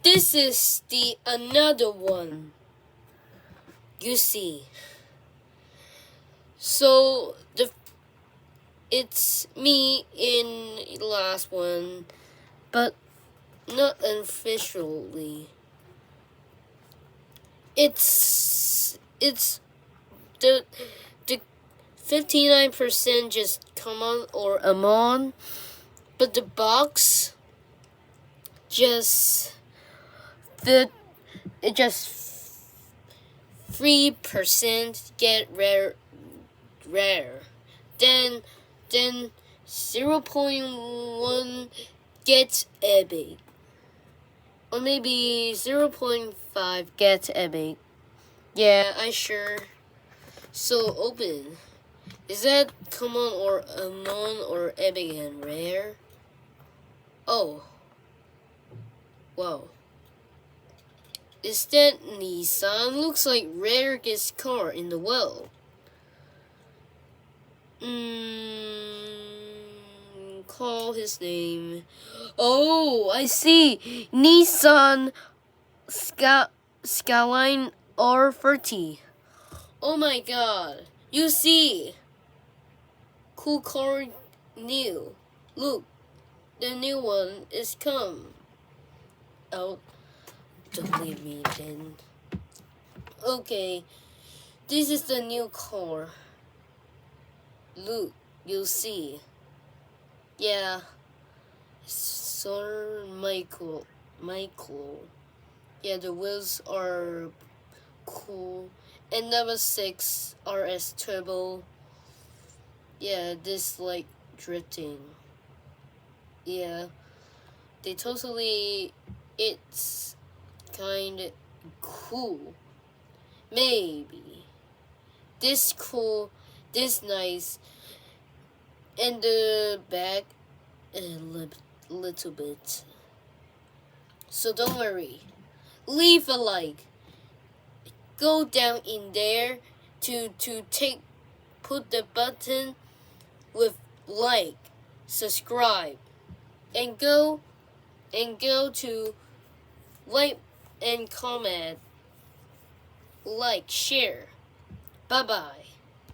This is the another one. You see. So it's me in the last one, but not officially. It's the 59% just come on or amon, but the box just 3% get rare. Then 0.1 gets epic. Or maybe 0.5 gets epic. Yeah, I sure. So open. Is that common or unknown or epic and rare? Oh. Wow. Is that Nissan? Looks like rarest car in the world. Call his name. Oh, I see. Nissan Skyline R30. Oh my god. You see. Cool car new. Look. The new one is come out. Don't leave me then. Okay. This is the new car. Look, you'll see. Yeah. Sir Michael. Yeah, the wheels are cool. And number 6 RS Turbo. Yeah, this like drifting. Yeah. It's kinda cool. Maybe. This cool, this nice. And the back a little bit. So don't worry. Leave a like. Go down in there to put the button with like, subscribe, and go to like and comment, like, share. Bye bye.